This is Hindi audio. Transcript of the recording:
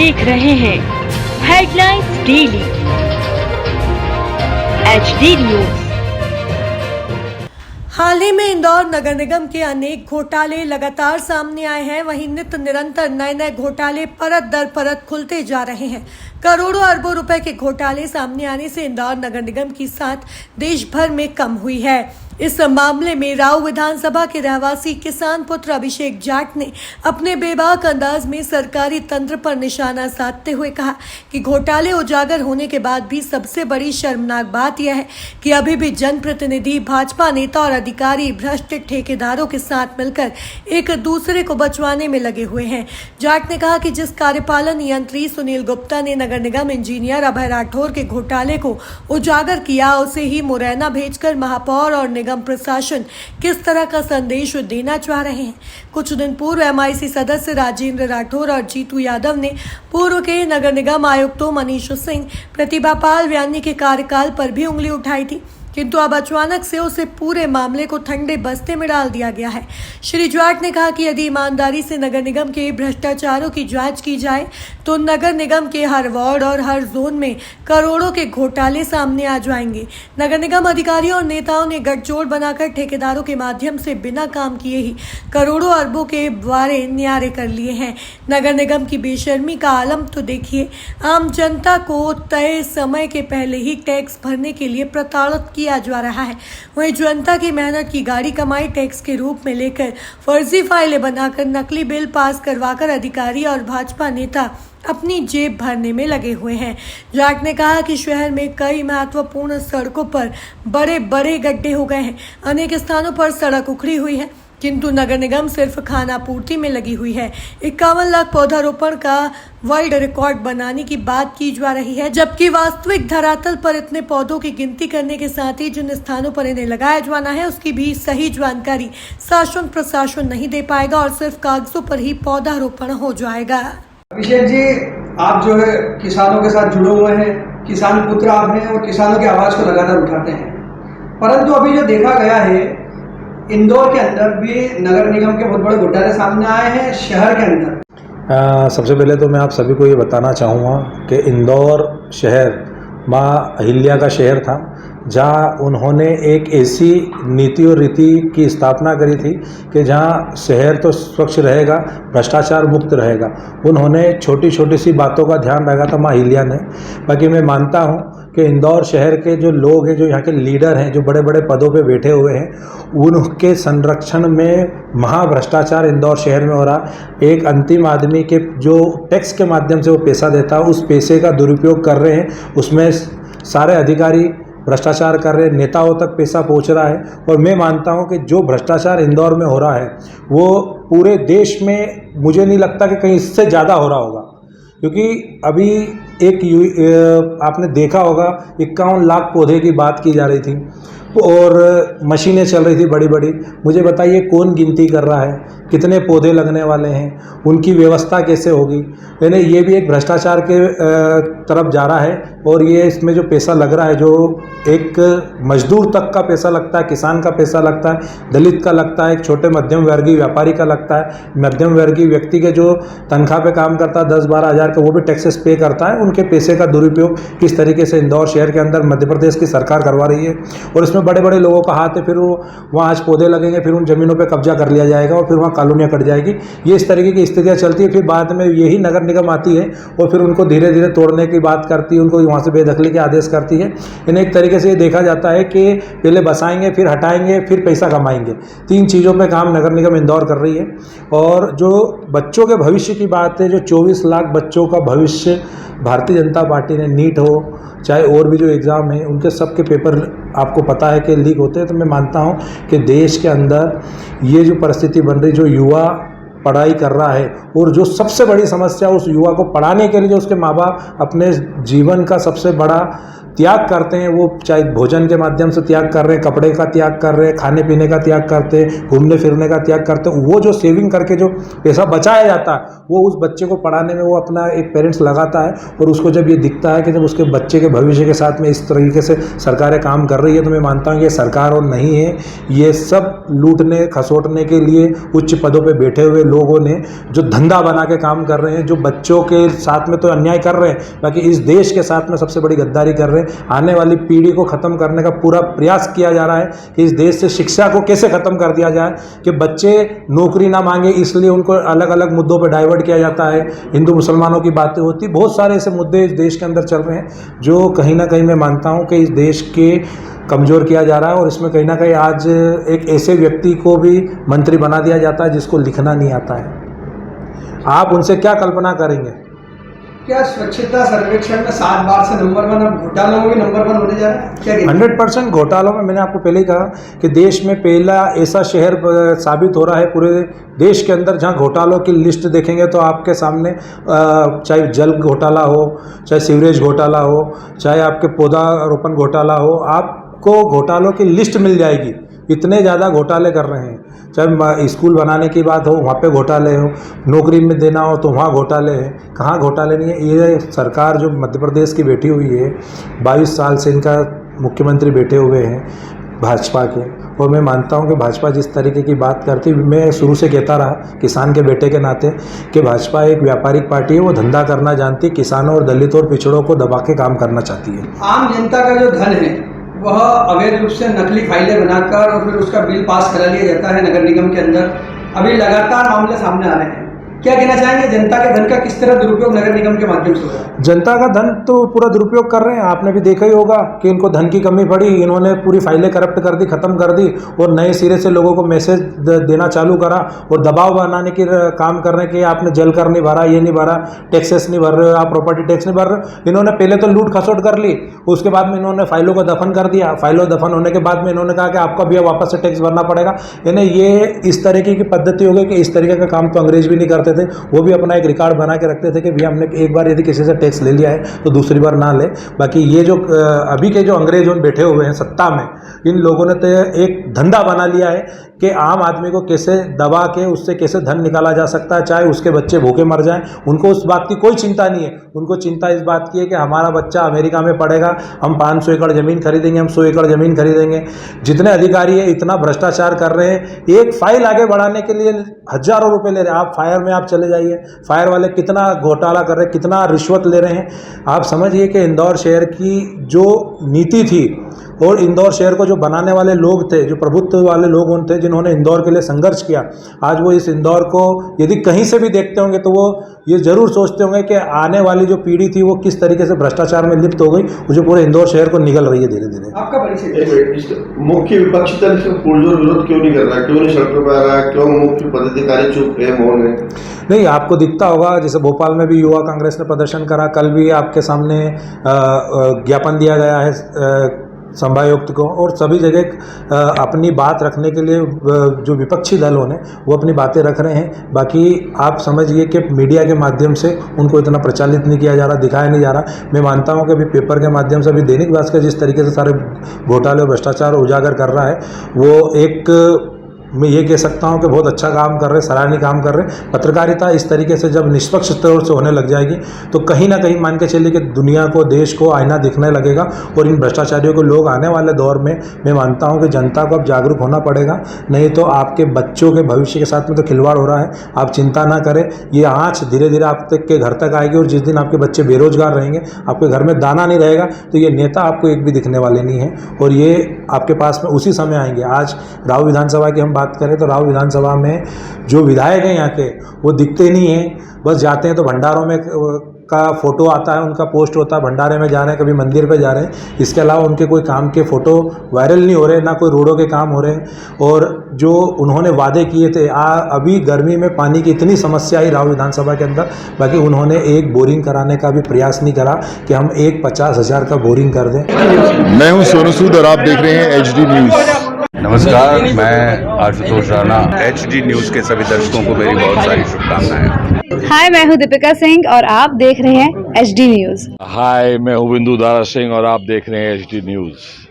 देख रहे हैं हेडलाइंस डेली HD न्यूज। हाल ही में इंदौर नगर निगम के अनेक घोटाले लगातार सामने आए हैं। वहीं नित्य निरंतर नए नए घोटाले परत दर परत खुलते जा रहे हैं। करोड़ों अरबों रुपए के घोटाले सामने आने से इंदौर नगर निगम की साख देश भर में कम हुई है। इस मामले में राऊ विधानसभा के रहवासी किसान पुत्र अभिषेक जाट ने अपने बेबाक अंदाज में सरकारी तंत्र पर निशाना साधते हुए कहा कि घोटाले उजागर होने के बाद भी सबसे बड़ी शर्मनाक बात यह है कि अभी भी जनप्रतिनिधि, भाजपा नेता और अधिकारी भ्रष्ट ठेकेदारों के साथ मिलकर एक दूसरे को बचवाने में लगे हुए हैं। जाट ने कहा कि जिस कार्यपालन यंत्री सुनील गुप्ता ने नगर निगम इंजीनियर अभय राठौर के घोटाले को उजागर किया, उसे ही मुरैना भेजकर महापौर और निगम प्रशासन किस तरह का संदेश देना चाह रहे हैं। कुछ दिन पूर्व MIC सदस्य राजेंद्र राठौर और जीतू यादव ने पूर्व के नगर निगम आयुक्तों मनीष सिंह, प्रतिभा पाल व्यानी के कार्यकाल पर भी उंगली उठाई थी, किंतु अब अचानक से उसे पूरे मामले को ठंडे बस्ते में डाल दिया गया है। श्री जाट ने कहा कि यदि ईमानदारी से नगर निगम के भ्रष्टाचारों की जांच की जाए तो नगर निगम के हर वार्ड और हर जोन में करोड़ों के घोटाले सामने आ जाएंगे। नगर निगम अधिकारियों और नेताओं ने गठजोड़ बनाकर ठेकेदारों के माध्यम से बिना काम किए ही करोड़ों अरबों के बारे न्यारे कर लिए हैं। नगर निगम की बेशर्मी का आलम तो देखिए। आम जनता को तय समय के पहले ही टैक्स भरने के लिए प्रताड़ित किया जा रहा है। वहीं जनता की मेहनत की गाड़ी कमाई टैक्स के रूप में लेकर फर्जी फाइलें बनाकर नकली बिल पास करवाकर अधिकारी और भाजपा नेता अपनी जेब भरने में लगे हुए हैं। जाट ने कहा कि शहर में कई महत्वपूर्ण सड़कों पर बड़े बड़े गड्ढे हो गए हैं। अनेक स्थानों पर सड़क उखड़ी हुई है, किंतु नगर निगम सिर्फ खाना पूर्ति में लगी हुई है। 51 लाख पौधारोपण का वर्ल्ड रिकॉर्ड बनाने की बात की जा रही है, जबकि वास्तविक धरातल पर इतने पौधों की गिनती करने के साथ ही जिन स्थानों पर इन्हें लगाया जाना है उसकी भी सही जानकारी शासन प्रशासन नहीं दे पाएगा और सिर्फ कागजों पर ही पौधारोपण हो जाएगा। अभिषेक जी, आप जो है किसानों के साथ जुड़े हुए हैं, किसान पुत्र आप हैं और किसानों की आवाज को लगातार उठाते हैं, परंतु अभी जो देखा गया है इंदौर के अंदर भी नगर निगम के बहुत बड़े घोटाले सामने आए हैं शहर के अंदर। सबसे पहले तो मैं आप सभी को ये बताना चाहूँगा कि इंदौर शहर माँ अहिल्या का शहर था, जहाँ उन्होंने एक ऐसी नीति और रीति की स्थापना करी थी कि जहाँ शहर तो स्वच्छ रहेगा, भ्रष्टाचार मुक्त रहेगा। उन्होंने छोटी छोटी सी बातों का ध्यान रखा था माँ अहिल्या ने। बाकी मैं मानता हूँ कि इंदौर शहर के जो लोग हैं, जो यहाँ के लीडर हैं, जो बड़े बड़े पदों पे बैठे हुए हैं, उनके संरक्षण में महाभ्रष्टाचार इंदौर शहर में हो रहा। एक अंतिम आदमी के जो टैक्स के माध्यम से वो पैसा देता है, उस पैसे का दुरुपयोग कर रहे हैं, उसमें सारे अधिकारी भ्रष्टाचार कर रहे हैं, नेताओं तक पैसा पहुंच रहा है। और मैं मानता हूं कि जो भ्रष्टाचार इंदौर में हो रहा है वो पूरे देश में मुझे नहीं लगता कि कहीं इससे ज़्यादा हो रहा होगा, क्योंकि अभी आपने देखा होगा 51 लाख पौधे की बात की जा रही थी और मशीनें चल रही थी बड़ी बड़ी। मुझे बताइए कौन गिनती कर रहा है, कितने पौधे लगने वाले हैं, उनकी व्यवस्था कैसे होगी। यानी ये भी एक भ्रष्टाचार के तरफ जा रहा है। और ये इसमें जो पैसा लग रहा है, जो एक मजदूर तक का पैसा लगता है, किसान का पैसा लगता है, दलित का लगता है, एक छोटे मध्यम वर्गीय व्यापारी का लगता है, मध्यम वर्गीय व्यक्ति के जो तनख्वाह पे काम करता है 10-12 हज़ार का, वो भी टैक्सेस पे करता है। उनके पैसे का दुरुपयोग किस तरीके से इंदौर शहर के अंदर मध्य प्रदेश की सरकार करवा रही है। और इसमें बड़े बड़े लोगों का हाथ है, फिर वो वहाँ आज पौधे लगेंगे, फिर उन ज़मीनों पर कब्जा कर लिया जाएगा और फिर वहाँ कॉलोनियाँ कट जाएगी। ये इस तरीके की स्थितियाँ चलती है। फिर बाद में यही नगर निगम आती है और फिर उनको धीरे धीरे तोड़ने की बात करती है, उनको वहाँ से बेदखली के आदेश करती है। इन्हें एक तरीके से ये देखा जाता है कि पहले बसाएंगे, फिर हटाएंगे, फिर पैसा कमाएंगे। 3 चीज़ों पे काम नगर निगम इंदौर कर रही है। और जो बच्चों के भविष्य की बात है, जो 24 लाख बच्चों का भविष्य भारतीय जनता पार्टी ने, नीट हो चाहे और भी जो एग्ज़ाम है, उनके सबके पेपर आपको पता है कि लीक होते हैं। तो मैं मानता हूँ कि देश के अंदर ये जो परिस्थिति बन रही, जो युवा पढ़ाई कर रहा है और जो सबसे बड़ी समस्या उस युवा को पढ़ाने के लिए जो उसके माँ बाप अपने जीवन का सबसे बड़ा त्याग करते हैं, वो चाहे भोजन के माध्यम से त्याग कर रहे हैं, कपड़े का त्याग कर रहे हैं, खाने पीने का त्याग करते हैं, घूमने फिरने का त्याग करते हैं, वो जो सेविंग करके जो पैसा बचाया जाता है वो उस बच्चे को पढ़ाने में वो अपना एक पेरेंट्स लगाता है। और उसको जब ये दिखता है कि जब उसके बच्चे के भविष्य के साथ में इस तरीके से सरकारें काम कर रही है, तो मैं मानता हूँ कि ये सरकार और नहीं है, ये सब लूटने खसोटने के लिए उच्च पदों पे बैठे हुए लोगों ने जो धंधा बना के काम कर रहे हैं, जो बच्चों के साथ में तो अन्याय कर रहे हैं, बाकी इस देश के साथ में सबसे बड़ी गद्दारी कर रहे हैं। आने वाली पीढ़ी को ख़त्म करने का पूरा प्रयास किया जा रहा है कि इस देश से शिक्षा को कैसे ख़त्म कर दिया जाए कि बच्चे नौकरी ना मांगे, इसलिए उनको अलग अलग मुद्दों पर डाइवर्ट किया जाता है। हिंदू मुसलमानों की बातें होती, बहुत सारे ऐसे मुद्दे इस देश के अंदर चल रहे हैं जो कहीं ना कहीं मैं मानता हूँ कि इस देश के कमज़ोर किया जा रहा है। और इसमें कहीं ना कहीं आज एक ऐसे व्यक्ति को भी मंत्री बना दिया जाता है जिसको लिखना नहीं आता है। आप उनसे क्या कल्पना करेंगे? क्या स्वच्छता सर्वेक्षण में 7 बार से नंबर 1, अब घोटालों में भी नंबर 1 होने जा रहा है? क्या 100% घोटालों में, मैंने आपको पहले ही कहा कि देश में पहला ऐसा शहर साबित हो रहा है पूरे देश के अंदर जहां घोटालों की लिस्ट देखेंगे तो आपके सामने चाहे जल घोटाला हो, चाहे सीवरेज घोटाला हो, चाहे आपके पौधारोपण घोटाला हो, आपको घोटालों की लिस्ट मिल जाएगी। इतने ज़्यादा घोटाले कर रहे हैं। चाहे स्कूल बनाने की बात हो वहाँ पे घोटाले हो, नौकरी में देना हो तो वहाँ घोटाले हैं। कहाँ घोटाले नहीं है? ये सरकार जो मध्य प्रदेश की बैठी हुई है, 22 साल से इनका मुख्यमंत्री बैठे हुए हैं भाजपा के, और मैं मानता हूँ कि भाजपा जिस तरीके की बात करती, मैं शुरू से कहता रहा किसान के बेटे के नाते कि भाजपा एक व्यापारिक पार्टी है, वो धंधा करना जानती है, किसानों और दलितों और पिछड़ों को दबा के काम करना चाहती है। आम जनता का जो धन है वह अवैध रूप से नकली फाइलें बनाकर और फिर उसका बिल पास करा लिया जाता है नगर निगम के अंदर। अभी लगातार मामले सामने आ रहे हैं। क्या कहना चाहेंगे, जनता के धन का किस तरह दुरुपयोग नगर निगम के माध्यम से हो रहा है? जनता का धन तो पूरा दुरुपयोग कर रहे हैं। आपने भी देखा ही होगा कि इनको धन की कमी पड़ी, इन्होंने पूरी फाइलें करप्ट कर दी, ख़त्म कर दी, और नए सिरे से लोगों को मैसेज देना चालू करा और दबाव बनाने के काम कर रहे हैं कि आपने जल कर नहीं भरा, ये नहीं भरा, टैक्सेस नहीं भर रहे हो, आप प्रॉपर्टी टैक्स नहीं भर रहे हो। इन्होंने पहले तो लूट खसोट कर ली, उसके बाद में इन्होंने फाइलों को दफन कर दिया। फाइलों दफन होने के बाद में इन्होंने कहा कि आपको भी वापस से टैक्स भरना पड़ेगा। यानी ये इस तरीके की पद्धति हो गई कि इस तरीके का काम तो अंग्रेज भी नहीं करते थे। वो भी अपना एक रिकॉर्ड बना के रखते थे कि भैया हमने एक बार यदि किसी से टैक्स ले लिया है तो दूसरी बार ना ले। बाकी ये जो अभी के जो अंग्रेज बैठे हुए हैं सत्ता में, इन लोगों ने तो एक धंधा बना लिया है कि आम आदमी को कैसे दबा के उससे कैसे धन निकाला जा सकता है, चाहे उसके बच्चे भूखे मर जाएं। उनको उस बात की कोई चिंता नहीं है। उनको चिंता इस बात की है कि हमारा बच्चा अमेरिका में पढ़ेगा, हम 500 एकड़ ज़मीन खरीदेंगे, हम 100 एकड़ ज़मीन खरीदेंगे। जितने अधिकारी है इतना भ्रष्टाचार कर रहे हैं। एक फाइल आगे बढ़ाने के लिए हज़ारों रुपये ले रहे हैं। आप फायर में आप चले जाइए, फायर वाले कितना घोटाला कर रहे हैं, कितना रिश्वत ले रहे हैं। आप समझिए कि इंदौर शहर की जो नीति थी और इंदौर शहर को जो बनाने वाले लोग थे, जो प्रभुत्व वाले लोग थे, जिन्होंने इंदौर के लिए संघर्ष किया, आज वो इस इंदौर को यदि कहीं से भी देखते होंगे तो वो ये जरूर सोचते होंगे कि आने वाली जो पीढ़ी थी वो किस तरीके से भ्रष्टाचार में लिप्त हो गई, वो जो पूरे इंदौर शहर को निगल रही है धीरे धीरे। आपका परिचय? मुख्य विपक्षी दल से पुरजोर विरोध क्यों नहीं कर रहा है, क्यों नहीं सड़कों पर आ रहा है, क्यों मुख्य पदाधिकारी चुप है, मौन है? नहीं, आपको दिखता होगा, जैसे भोपाल में भी युवा कांग्रेस ने प्रदर्शन करा, कल भी आपके सामने ज्ञापन दिया गया है संभायुक्त को, और सभी जगह अपनी बात रखने के लिए जो विपक्षी दलों ने वो अपनी बातें रख रहे हैं। बाकी आप समझिए कि मीडिया के माध्यम से उनको इतना प्रचालित नहीं किया जा रहा, दिखाया नहीं जा रहा। मैं मानता हूं कि अभी पेपर के माध्यम से, अभी दैनिक भास्कर जिस तरीके से सारे घोटाले और भ्रष्टाचार उजागर कर रहा है, वो एक मैं ये कह सकता हूं कि बहुत अच्छा काम कर रहे हैं, सराहनीय काम कर रहे हैं। पत्रकारिता इस तरीके से जब निष्पक्ष तौर से होने लग जाएगी तो कहीं ना कहीं मान के चलिए कि दुनिया को, देश को आईना दिखने लगेगा। और इन भ्रष्टाचारियों को लोग आने वाले दौर में, मैं मानता हूं कि जनता को अब जागरूक होना पड़ेगा, नहीं तो आपके बच्चों के भविष्य के साथ में तो खिलवाड़ हो रहा है। आप चिंता ना करें, ये आँच धीरे धीरे आप तक के घर तक आएगी, और जिस दिन आपके बच्चे बेरोजगार रहेंगे, आपके घर में दाना नहीं रहेगा, तो ये नेता आपको एक भी दिखने वाले नहीं है, और ये आपके पास में उसी समय आएंगे। आज राव विधानसभा की हम बात करें तो राव विधानसभा में जो विधायक हैं यहाँ के, वो दिखते नहीं हैं। बस जाते हैं तो भंडारों में का फोटो आता है, उनका पोस्ट होता है, भंडारे में जा रहे हैं, कभी मंदिर पे जा रहे हैं। इसके अलावा उनके कोई काम के फोटो वायरल नहीं हो रहे, ना कोई रोडों के काम हो रहे हैं। और जो उन्होंने वादे किए थे, अभी गर्मी में पानी की इतनी समस्या आई राव विधानसभा के अंदर, बाकी उन्होंने एक बोरिंग कराने का भी प्रयास नहीं करा कि हम एक 50,000 का बोरिंग कर दें। मैं हूं सोनू सूद और आप देख रहे हैं HD न्यूज़। नमस्कार, मैं आशुतोष राणा। HD न्यूज़ के सभी दर्शकों को मेरी बहुत सारी शुभकामनाएं। हाय, मैं हूँ दीपिका सिंह और आप देख रहे हैं HD न्यूज़। हाय, मैं हूँ बिंदु दारा सिंह और आप देख रहे हैं HD न्यूज़।